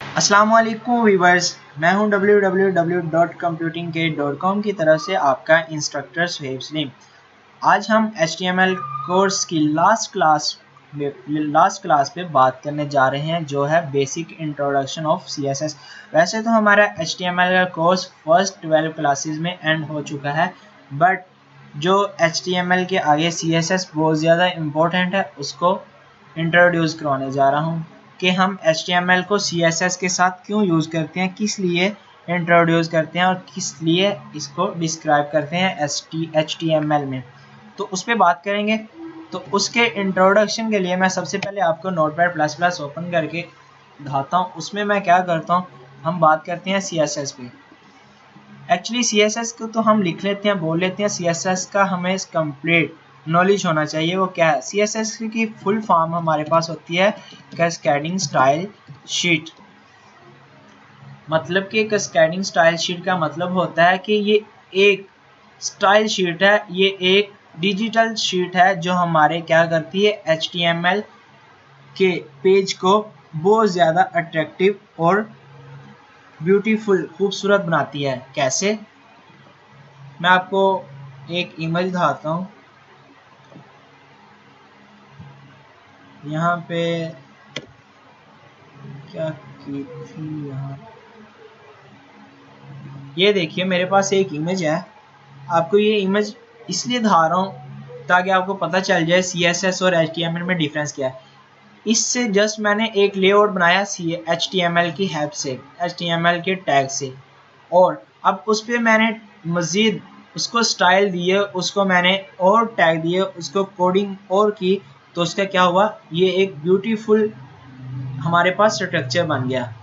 अस्सलाम वालेकुम वीवर्स, मैं हूं www.computingkit.com की तरफ से आपका इंस्ट्रक्टर सुहेब सलीम। आज हम HTML कोर्स की लास्ट क्लास पे बात करने जा रहे हैं, जो है बेसिक इंट्रोडक्शन ऑफ CSS। वैसे तो हमारा HTML का कोर्स फर्स्ट 12 क्लासेस में एंड हो चुका है, बट जो HTML के आगे CSS बहुत ज़्यादा इम्पोर्टेंट है, उसको इंट्रोड्यूस करवाने जा रहा हूँ कि हम HTML को CSS के साथ क्यों यूज़ करते हैं, किस लिए इंट्रोड्यूस करते हैं और किस लिए इसको डिस्क्राइब करते हैं HTML में, तो उस पर बात करेंगे। तो उसके इंट्रोडक्शन के लिए मैं सबसे पहले आपको Notepad++ ओपन करके दिखाता हूँ। उसमें मैं क्या करता हूँ, हम बात करते हैं CSS पे। एक्चुअली CSS को तो हम लिख लेते हैं, बोल लेते हैं, CSS का हमें कंप्लीट नॉलेज होना चाहिए। वो क्या है? CSS की फुल फॉर्म हमारे पास होती है कैस्केडिंग स्टाइल शीट। मतलब कि कैस्केडिंग स्टाइल शीट का मतलब होता है कि ये एक स्टाइल शीट है, ये एक डिजिटल शीट है जो हमारे क्या करती है, HTML के पेज को बहुत ज़्यादा अट्रैक्टिव और ब्यूटीफुल, खूबसूरत बनाती है। कैसे? मैं आपको एक इमेज दिखाता हूँ। यहाँ पे क्या की थी, यहाँ ये देखिए मेरे पास एक इमेज है। आपको ये इमेज इसलिए दिखा रहा हूँ ताकि आपको पता चल जाए CSS और HTML में डिफरेंस क्या है। इससे जस्ट मैंने एक लेआउट बनाया HTML की हेल्प से, HTML के टैग से, और अब उस पर मैंने मज़ीद उसको स्टाइल दिए, उसको मैंने और टैग दिए, उसको कोडिंग और की, तो उसका क्या हुआ, ये एक ब्यूटीफुल हमारे पास स्ट्रक्चर बन गया।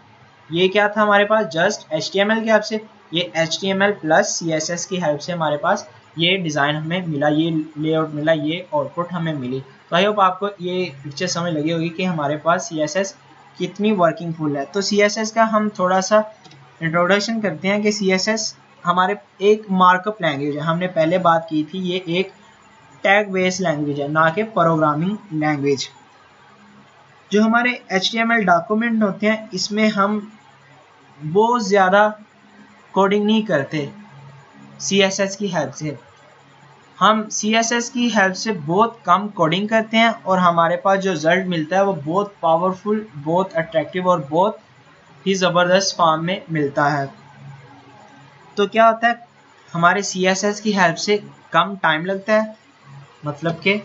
ये क्या था हमारे पास, जस्ट HTML की हेल्प से, ये HTML प्लस CSS की हेल्प से हमारे पास ये डिज़ाइन हमें मिला, ये लेआउट मिला, ये आउटपुट हमें मिली। तो आई होप आपको ये पिक्चर समझ लगी होगी कि हमारे पास CSS कितनी वर्किंग फुल है। तो CSS का हम थोड़ा सा इंट्रोडक्शन करते हैं कि CSS हमारे एक मार्कअप लैंग्वेज है। हमने पहले बात की थी, ये एक टैग बेस्ड लैंग्वेज है, ना कि प्रोग्रामिंग लैंग्वेज। जो हमारे HTML डॉक्यूमेंट होते हैं, इसमें हम बहुत ज़्यादा कोडिंग नहीं करते CSS की हेल्प से। हम CSS की हेल्प से बहुत कम कोडिंग करते हैं और हमारे पास जो रिजल्ट मिलता है वो बहुत पावरफुल, बहुत अट्रैक्टिव और बहुत ही ज़बरदस्त फॉर्म में मिलता है। तो क्या होता है, हमारे CSS की हेल्प से कम टाइम लगता है, मतलब कि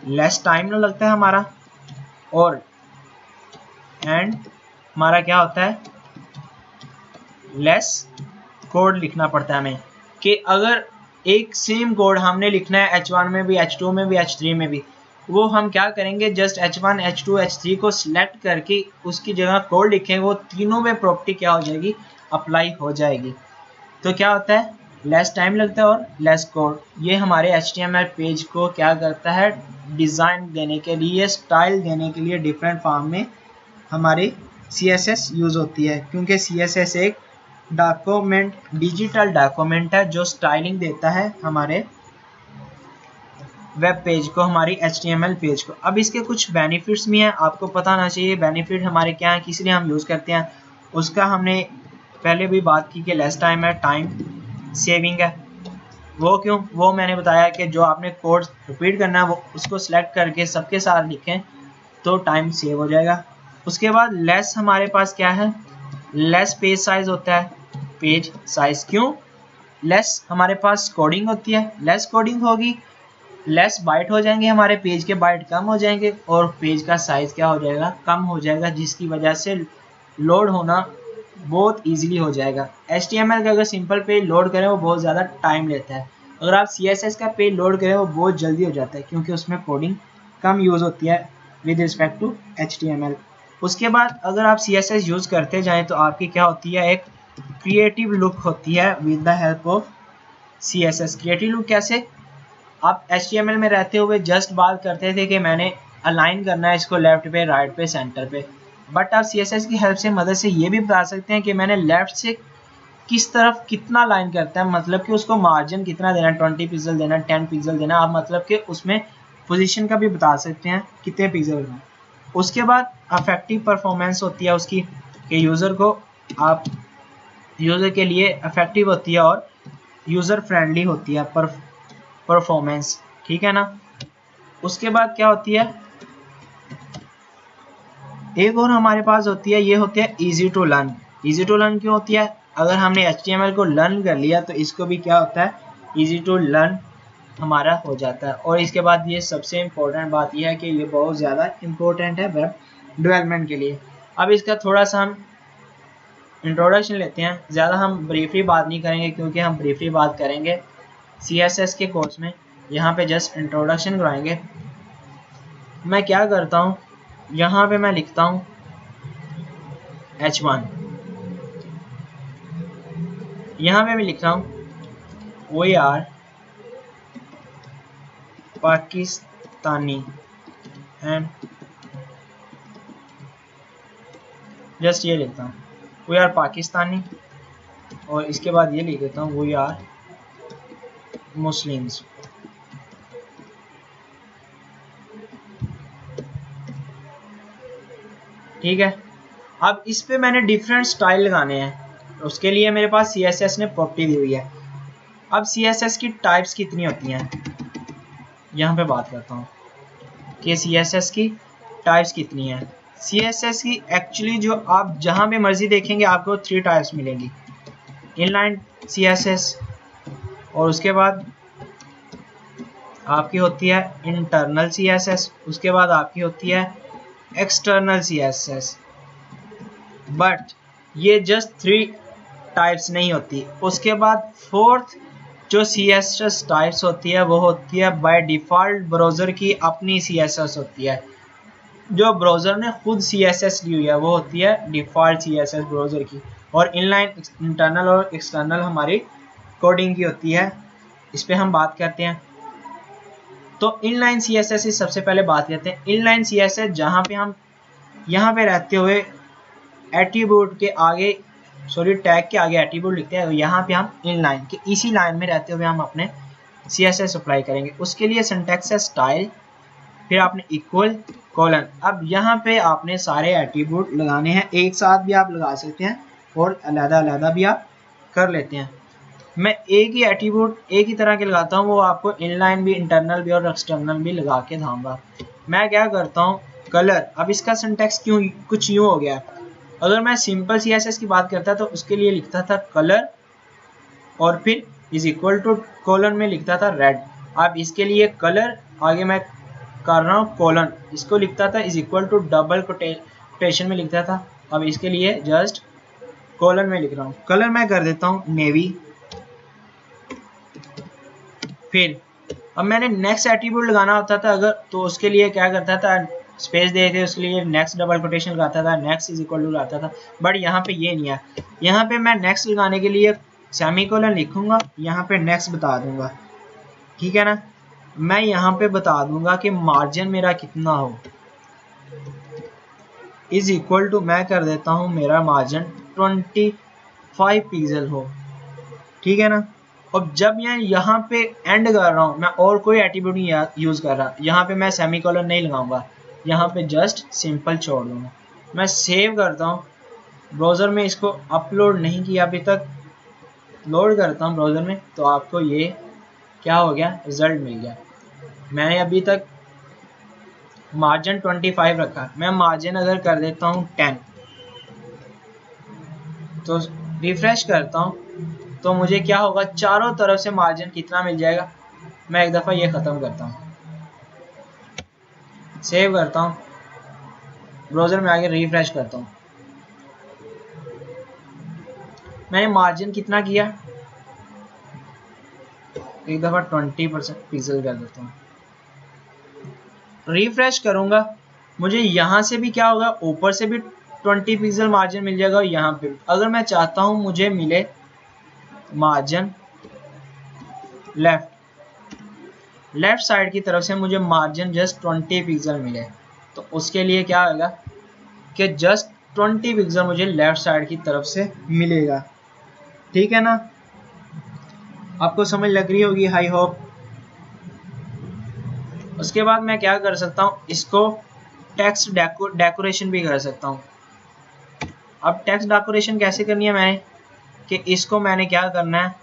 लेस टाइम लगता है हमारा, और एंड हमारा क्या होता है, लेस कोड लिखना पड़ता है हमें। कि अगर एक सेम कोड हमने लिखना है H1 में भी, H2 में भी, H3 में भी, वो हम क्या करेंगे, जस्ट H1 H2 H3 को सिलेक्ट करके उसकी जगह कोड लिखेंगे, वो तीनों में प्रॉपर्टी क्या हो जाएगी, अप्लाई हो जाएगी। तो क्या होता है, लेस टाइम लगता है और लेस कोड। ये हमारे HTML पेज को क्या करता है, डिज़ाइन देने के लिए, स्टाइल देने के लिए डिफरेंट फॉर्म में हमारी CSS यूज़ होती है, क्योंकि CSS एक डॉक्यूमेंट, डिजिटल डॉक्यूमेंट है जो स्टाइलिंग देता है हमारे वेब पेज को, हमारी HTML पेज को। अब इसके कुछ बेनिफिट्स भी हैं, आपको पता होना चाहिए बेनिफिट हमारे क्या हैं, किस लिए हम यूज़ करते हैं। उसका हमने पहले भी बात की कि लेस टाइम है, टाइम सेविंग है। वो क्यों, वो मैंने बताया कि जो आपने कोड रिपीट करना है वो उसको सिलेक्ट करके सबके साथ लिखें तो टाइम सेव हो जाएगा। उसके बाद लेस हमारे पास क्या है, लेस पेज साइज होता है। पेज साइज क्यों, लेस हमारे पास कोडिंग होती है, लेस कोडिंग होगी, लेस बाइट हो जाएंगे, हमारे पेज के बाइट कम हो जाएंगे और पेज का साइज क्या हो जाएगा, कम हो जाएगा, जिसकी वजह से लोड होना बहुत इजीली हो जाएगा। HTML का अगर सिंपल पेज लोड करें वो बहुत ज़्यादा टाइम लेता है, अगर आप CSS का पेज लोड करें वो बहुत जल्दी हो जाता है, क्योंकि उसमें कोडिंग कम यूज़ होती है विद रिस्पेक्ट टू HTML। उसके बाद अगर आप CSS यूज़ करते जाएँ तो आपकी क्या होती है, एक क्रिएटिव लुक होती है with the help of CSS। Creative look कैसे, आप HTML में रहते हुए जस्ट बात करते थे कि मैंने अलाइन करना है इसको लेफ्ट पे, राइट पे, सेंटर पे, बट आप CSS की हेल्प से, मदद से ये भी बता सकते हैं कि मैंने लेफ्ट से किस तरफ कितना लाइन करता है, मतलब कि उसको मार्जिन कितना देना है, 20 पिक्सल देना, 10 पिक्सल देना, आप मतलब कि उसमें पोजीशन का भी बता सकते हैं कितने पिक्सल देना। उसके बाद अफेक्टिव परफॉर्मेंस होती है उसकी, कि यूज़र को आप यूज़र के लिए इफेक्टिव होती है और यूज़र फ्रेंडली होती है परफॉर्मेंस, ठीक है ना। उसके बाद क्या होती है, एक और हमारे पास होती है, ये होती है easy to learn. Easy to learn क्यों होती है, अगर हमने HTML को लर्न कर लिया तो इसको भी क्या होता है, इजी टू लर्न हमारा हो जाता है। और इसके बाद ये सबसे इम्पोर्टेंट बात यह है कि ये बहुत ज़्यादा इम्पोर्टेंट है वेब डेवलपमेंट के लिए। अब इसका थोड़ा सा हम इंट्रोडक्शन लेते हैं, ज़्यादा हम ब्रीफली बात नहीं करेंगे क्योंकि हम ब्रीफली बात करेंगे CSS के कोर्स में, यहाँ पे जस्ट इंट्रोडक्शन कराएंगे। मैं क्या करता हूँ, यहाँ पे मैं लिखता हूँ H1, यहाँ पे मैं लिखता हूँ we are Pakistani and just ये लिखता हूँ we are पाकिस्तानी, और इसके बाद ये लिख देता हूँ we are मुस्लिम्स। ठीक है, अब इस पे मैंने डिफरेंट स्टाइल लगाने हैं, उसके लिए मेरे पास CSS ने प्रॉपर्टी दी हुई है। अब CSS की टाइप्स कितनी होती हैं, यहाँ पे बात करता हूँ कि CSS की टाइप्स कितनी हैं। CSS की एक्चुअली जो आप जहाँ पे मर्जी देखेंगे आपको 3 टाइप्स मिलेंगी, इनलाइन CSS, और उसके बाद आपकी होती है इंटरनल CSS, उसके बाद आपकी होती है एक्सटर्नल CSS। बट ये जस्ट 3 टाइप्स नहीं होती, उसके बाद 4th जो CSS टाइप्स होती है वो होती है बाय डिफ़ॉल्ट ब्राउज़र की अपनी CSS होती है, जो ब्राउज़र ने खुद CSS ली हुई है वो होती है डिफ़ॉल्ट CSS ब्राउज़र की। और इनलाइन इंटरनल और एक्सटर्नल हमारी कोडिंग की होती है, इस पर हम बात करते हैं। तो इनलाइन CSS की सबसे पहले बात करते हैं। इनलाइन CSS जहाँ पे हम यहाँ पे रहते हुए एट्रीब्यूट के आगे टैग के आगे एट्रीब्यूट लिखते हैं, यहाँ पे हम इनलाइन के इसी लाइन में रहते हुए हम अपने CSS अप्लाई करेंगे। उसके लिए सिंटैक्स है स्टाइल, फिर आपने इक्वल कोलन। अब यहाँ पे आपने सारे एट्रीब्यूट लगाने हैं, एक साथ भी आप लगा सकते हैं और अलग-अलग भी आप कर लेते हैं। मैं एक ही एट्रीब्यूट एक ही तरह के लगाता हूँ, वो आपको इनलाइन भी इंटरनल भी और एक्सटर्नल भी लगा के दिखाऊंगा। मैं क्या करता हूँ, कलर। अब इसका सिंटैक्स क्यों कुछ यूँ हो गया, अगर मैं सिंपल CSS की बात करता तो उसके लिए लिखता था कलर और फिर इज इक्वल टू कोलन में लिखता था रेड। अब इसके लिए कलर आगे मैं कर रहा हूँ कोलन, इसको लिखता था is equal to double quotation में लिखता था। अब इसके लिए जस्ट कोलन में लिख रहा हूँ, कलर मैं कर देता हूँ नेवी। फिर अब मैंने नेक्स्ट एट्रीब्यूट लगाना होता था अगर, तो उसके लिए क्या करता था, स्पेस दे के उसके लिए नेक्स्ट डबल कोटेशन लगाता था, नेक्स्ट इज इक्वल टू लगाता था। बट यहाँ पे ये नहीं है, यहाँ पे मैं नेक्स्ट लगाने के लिए सेमीकोलन लिखूंगा, यहाँ पे नेक्स्ट बता दूंगा, ठीक है ना। मैं यहाँ पे बता दूंगा कि मार्जिन मेरा कितना हो, इज इक्वल टू मैं कर देता हूँ मेरा मार्जिन 25 पिक्सल हो, ठीक है ना। अब जब मैं यहाँ पे एंड कर रहा हूँ, मैं और कोई एट्रीब्यूट नहीं यूज़ कर रहा, यहाँ पे मैं सेमीकोलन नहीं लगाऊंगा, यहाँ पे जस्ट सिंपल छोड़ दूंगा। मैं सेव करता हूँ ब्राउज़र में, इसको अपलोड नहीं किया अभी तक, लोड करता हूँ ब्राउज़र में, तो आपको ये क्या हो गया, रिजल्ट मिल गया। मैंने अभी तक मार्जिन 25 रखा, मैं मार्जिन अगर कर देता हूँ 10, तो रिफ्रेश करता हूँ तो मुझे क्या होगा, चारों तरफ से मार्जिन कितना मिल जाएगा। मैं एक दफ़ा ये ख़त्म करता हूँ, सेव करता हूँ, ब्राउज़र में आगे रिफ्रेश करता हूँ, मैंने मार्जिन कितना किया, एक दफ़ा 20% पिक्सल कर देता हूँ, रिफ्रेश करूँगा, मुझे यहाँ से भी क्या होगा, ऊपर से भी 20 पिक्सल मार्जिन मिल जाएगा। और यहाँ पे अगर मैं चाहता हूँ मुझे मिले मार्जिन लेफ्ट साइड की तरफ से मुझे मार्जिन जस्ट 20 पिक्सल मिले, तो उसके लिए क्या होगा कि जस्ट 20 पिक्सल मुझे लेफ्ट साइड की तरफ से मिलेगा, ठीक है ना। आपको समझ लग रही होगी आई होप। उसके बाद मैं क्या कर सकता हूँ, इसको टेक्स्ट डेकोरेशन भी कर सकता हूँ। अब टेक्स्ट डेकोरेशन कैसे करनी है मैंने, कि इसको मैंने क्या करना है,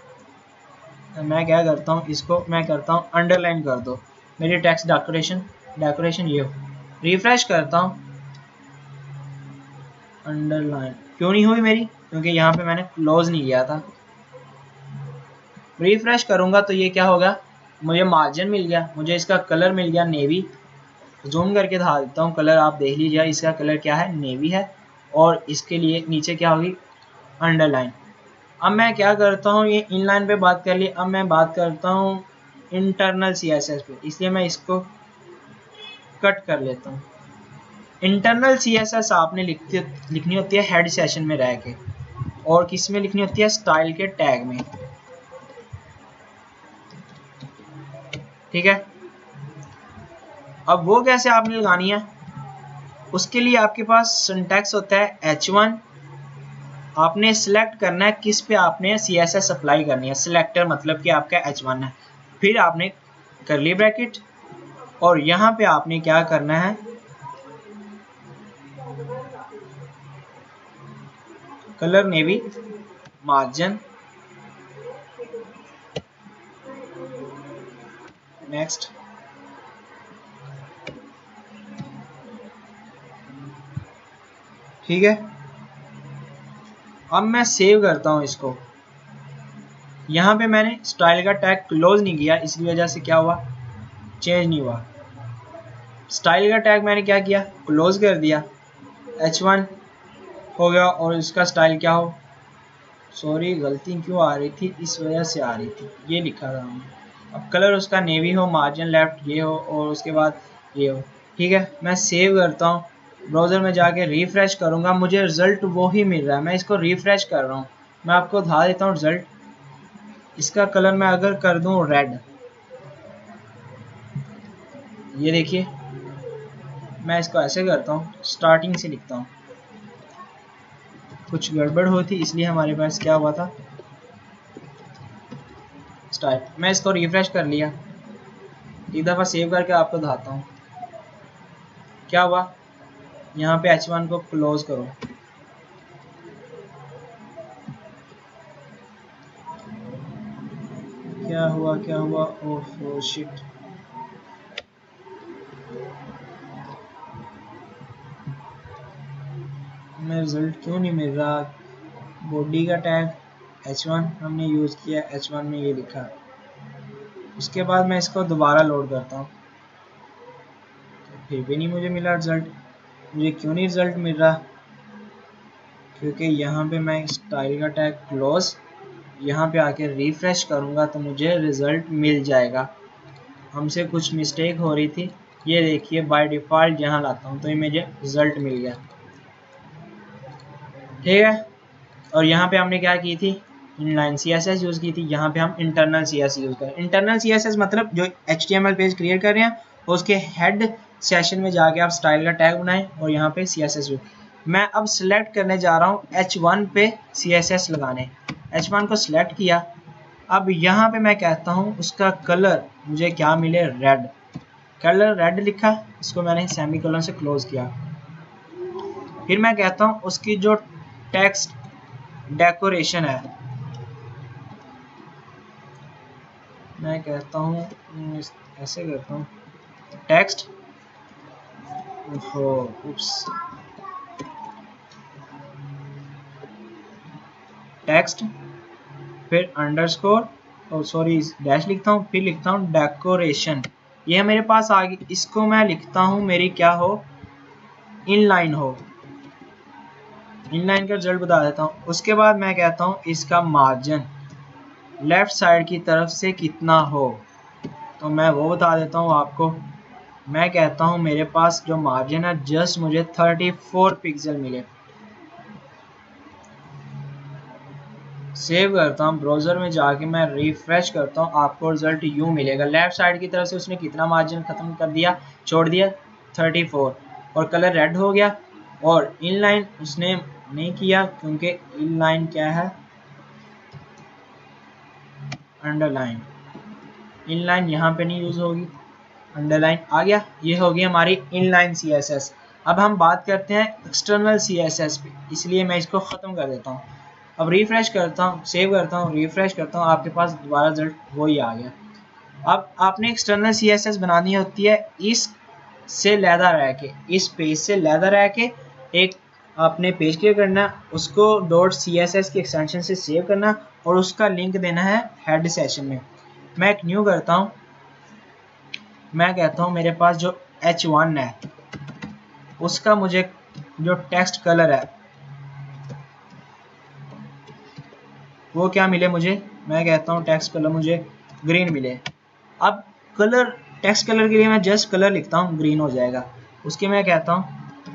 मैं क्या करता हूँ, इसको मैं करता हूँ अंडरलाइन कर दो मेरी टेक्स्ट डेकोरेशन ये हो। रिफ्रेश करता हूँ, अंडरलाइन क्यों नहीं हुई मेरी, क्योंकि यहाँ पे मैंने क्लोज नहीं किया था। रिफ्रेश करूँगा तो ये क्या होगा, मुझे मार्जिन मिल गया, मुझे इसका कलर मिल गया नेवी। जूम करके दिखा देता हूँ, कलर आप देख लीजिए, इसका कलर क्या है, नेवी है, और इसके लिए नीचे क्या होगी, अंडरलाइन। अब मैं क्या करता हूँ, ये इनलाइन पे बात कर ली, अब मैं बात करता हूँ इंटरनल CSS पे, इसलिए मैं इसको कट कर लेता हूँ। इंटरनल CSS आपने लिखनी होती है हेड सेशन में रह के, और किस में लिखनी होती है, स्टाइल के टैग में, ठीक है। अब वो कैसे आपने लगानी है, उसके लिए आपके पास सिंटैक्स होता है H1, आपने सिलेक्ट करना है किस पे आपने CSS अप्लाई करनी है, सिलेक्टर मतलब कि आपका H1 है, फिर आपने करली ब्रैकेट, और यहाँ पे आपने क्या करना है, कलर नेवी, मार्जिन, नेक्स्ट, ठीक है। अब मैं सेव करता हूँ इसको, यहाँ पे मैंने स्टाइल का टैग क्लोज नहीं किया, इसकी वजह से क्या हुआ, चेंज नहीं हुआ। स्टाइल का टैग मैंने क्या किया, क्लोज कर दिया, H1 हो गया, और इसका स्टाइल क्या हो, सॉरी गलती क्यों आ रही थी, इस वजह से आ रही थी, ये लिखा था हमने। अब कलर उसका नेवी हो, मार्जिन लेफ्ट ये हो, और उसके बाद ये हो, ठीक है। मैं सेव करता हूँ, ब्राउज़र में जाके रिफ़्रेश करूँगा, मुझे रिज़ल्ट वो ही मिल रहा है, मैं इसको रिफ़्रेश कर रहा हूँ। मैं आपको दिखा देता हूँ रिज़ल्ट, इसका कलर मैं अगर कर दूँ रेड, ये देखिए, मैं इसको ऐसे करता हूँ, स्टार्टिंग से लिखता हूँ, कुछ गड़बड़ होती इसलिए हमारे पास क्या हुआ था, स्टाइल। मैं इसको रिफ़्रेश कर लिया, एक दफ़ा सेव करके आपको दिखाता हूँ क्या हुआ। यहाँ पे H1 को क्लोज करो, क्या हुआ, ओह शिट, मैं रिजल्ट क्यों नहीं मिल रहा। बॉडी का टैग H1 हमने यूज़ किया, H1 में ये लिखा, उसके बाद मैं इसको दोबारा लोड करता हूँ, फिर भी नहीं मुझे मिला रिजल्ट। मुझे क्यों नहीं रिजल्ट मिल रहा, क्योंकि यहाँ पे मैं स्टाइल का टैग क्लोज, यहाँ पे आके रिफ़्रेश करूँगा तो मुझे रिज़ल्ट मिल जाएगा। हमसे कुछ मिस्टेक हो रही थी, ये देखिए बाय डिफ़ॉल्ट यहाँ लाता हूँ तो ये मुझे रिज़ल्ट मिल गया, ठीक है। और यहाँ पे हमने क्या की थी, इनलाइन CSS यूज़ की थी, यहाँ पे हम इंटरनल CSS यूज़ करें। इंटरनल CSS मतलब जो HTML पेज क्रिएट कर रहे हैं उसके हेड सेशन में जाके आप स्टाइल का टैग बनाएं और यहाँ पे CSS यूज़। मैं अब सिलेक्ट करने जा रहा हूँ H1 पे CSS लगाने, H1 को सिलेक्ट किया। अब यहाँ पे मैं कहता हूँ उसका कलर मुझे क्या मिले, रेड, कलर रेड लिखा, इसको मैंने सेमीकोलन से क्लोज किया। फिर मैं कहता हूँ उसकी जो टेक्स्ट डेकोरेशन है, मैं कहता हूँ ऐसे करता हूँ, टेक्स्ट, टेक्स्ट, फिर अंडरस्कोर, और सॉरी डैश लिखता हूँ, फिर लिखता हूँ डेकोरेशन, ये मेरे पास आ गई। इसको मैं लिखता हूँ मेरी क्या हो, इनलाइन हो, इनलाइन का रिजल्ट बता देता हूँ। उसके बाद मैं कहता हूँ इसका मार्जिन लेफ्ट साइड की तरफ से कितना हो, तो मैं वो बता देता हूँ आपको। मैं कहता हूँ मेरे पास जो मार्जिन है जस्ट मुझे 34 पिक्सल मिले। सेव करता हूँ, ब्राउज़र में जाके मैं रिफ्रेश करता हूँ, आपको रिजल्ट यूँ मिलेगा। लेफ्ट साइड की तरफ से उसने कितना मार्जिन ख़त्म कर दिया, छोड़ दिया 34, और कलर रेड हो गया। और इनलाइन उसने नहीं किया क्योंकि इनलाइन क्या है, अंडरलाइन, इनलाइन यहाँ पे नहीं यूज़ होगी, अंडरलाइन आ गया। ये होगी हमारी इनलाइन CSS। अब हम बात करते हैं एक्सटर्नल CSS पे, इसलिए मैं इसको ख़त्म कर देता हूँ। अब रिफ़्रेश करता हूँ, सेव करता हूँ, रिफ़्रेश करता हूँ, आपके पास दोबारा रिजल्ट वही आ गया। अब आपने एक्सटर्नल CSS बनानी होती है इस से लैदा रह के, इस पेज से लैदा रह के एक आपने पेज क्रिएट करना, उसको .css की एक्सटेंशन से सेव करना और उसका लिंक देना है हेड सेशन में। मैं एक न्यू करता हूँ, मैं कहता हूँ मेरे पास जो H1 है उसका मुझे जो टेक्स्ट कलर है वो क्या मिले मुझे, मैं कहता हूँ टेक्स्ट कलर मुझे ग्रीन मिले। अब कलर, टेक्स्ट कलर के लिए मैं जस्ट कलर लिखता हूँ, ग्रीन हो जाएगा। उसके मैं कहता हूँ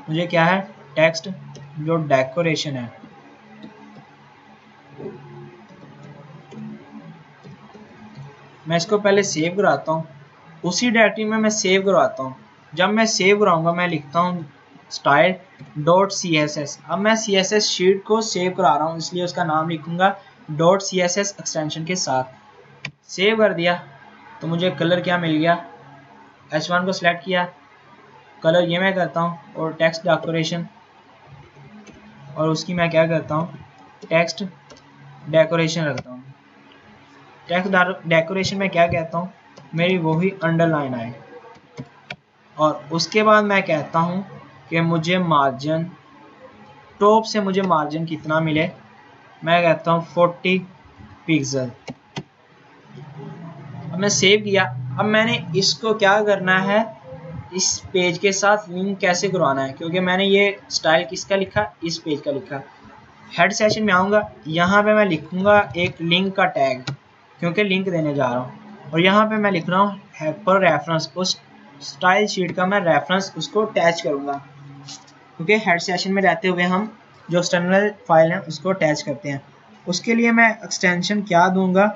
मुझे क्या है, टेक्स्ट जो डेकोरेशन है, मैं इसको पहले सेव कराता हूँ, उसी डायरेक्टरी में मैं सेव करवाता हूँ। जब मैं सेव कराऊंगा मैं लिखता हूँ style.css। अब मैं CSS शीट को सेव करा रहा हूँ इसलिए उसका नाम लिखूंगा .css एक्सटेंशन के साथ। सेव कर दिया तो मुझे कलर क्या मिल गया, H1 को सिलेक्ट किया, कलर ये मैं करता हूँ और टेक्स्ट डेकोरेशन, और उसकी मैं क्या करता हूँ, टेक्स्ट डेकोरेशन रखता हूँ। टेक्स्ट डेकोरेशन में क्या कहता हूँ, मेरी वही अंडरलाइन आए। और उसके बाद मैं कहता हूँ कि मुझे मार्जिन, टॉप से मुझे मार्जिन कितना मिले, मैं कहता हूँ 40 पिक्सल। अब मैं सेव किया। अब मैंने इसको क्या करना है, इस पेज के साथ लिंक कैसे करवाना है, क्योंकि मैंने ये स्टाइल किसका लिखा, इस पेज का लिखा। हेड सेशन में आऊँगा, यहाँ पे मैं लिखूँगा एक लिंक का टैग, क्योंकि लिंक देने जा रहा हूँ। और यहाँ पे मैं लिख रहा हूँ पर रेफरेंस, उस स्टाइल शीट का मैं रेफरेंस उसको अटैच करूँगा, क्योंकि हेड सेशन में रहते हुए हम जो एक्सटर्नल फाइल है उसको अटैच करते हैं। उसके लिए मैं एक्सटेंशन क्या दूंगा,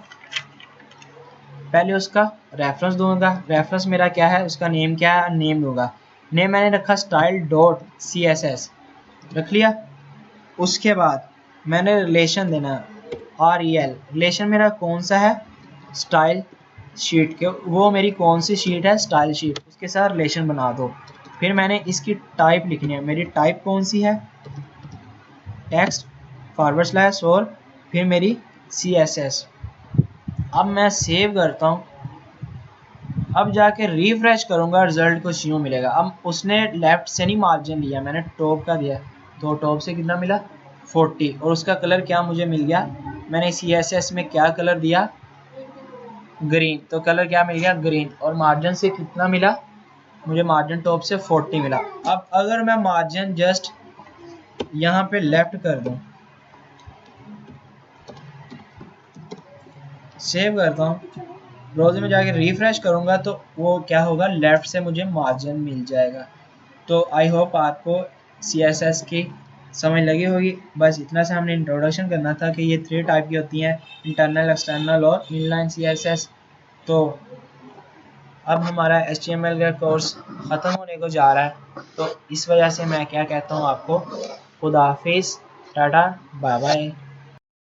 पहले उसका रेफरेंस दूंगा। रेफरेंस मेरा क्या है, उसका नेम क्या है, नेम दूंगा। नेम मैंने रखा style.css, रख लिया। उसके बाद मैंने रिलेशन देना rel, रिलेशन मेरा कौन सा है, स्टाइल शीट के, वो मेरी कौन सी शीट है, स्टाइल शीट, उसके साथ रिलेशन बना दो। फिर मैंने इसकी टाइप लिखनी है, मेरी टाइप कौन सी है, टेक्स्ट / और फिर मेरी CSS। अब मैं सेव करता हूँ, अब जाके रिफ्रेश करूँगा, रिजल्ट कुछ यूँ मिलेगा। अब उसने लेफ्ट से नहीं मार्जिन लिया, मैंने टॉप का दिया, तो टॉप से कितना मिला 40, और उसका कलर क्या मुझे मिल गया, मैंने CSS में क्या कलर दिया, ग्रीन, तो कलर क्या मिल गया, ग्रीन। और मार्जिन से कितना मिला मुझे, मार्जिन टॉप से 40 मिला। अब अगर मैं मार्जिन जस्ट यहाँ पे लेफ्ट कर दूँ, सेव करता हूँ, ब्राउज़र में जाके रिफ्रेश करूँगा तो वो क्या होगा, लेफ़्ट से मुझे मार्जिन मिल जाएगा। तो आई होप आपको CSS की समझ लगी होगी। बस इतना से हमने इंट्रोडक्शन करना था कि ये 3 टाइप की होती हैं, इंटरनल, एक्सटर्नल और इनलाइन CSS। तो अब हमारा HTML का कोर्स ख़त्म होने को जा रहा है, तो इस वजह से मैं क्या कहता हूँ आपको, खुदा हाफिज़, टाटा, बाय बाय।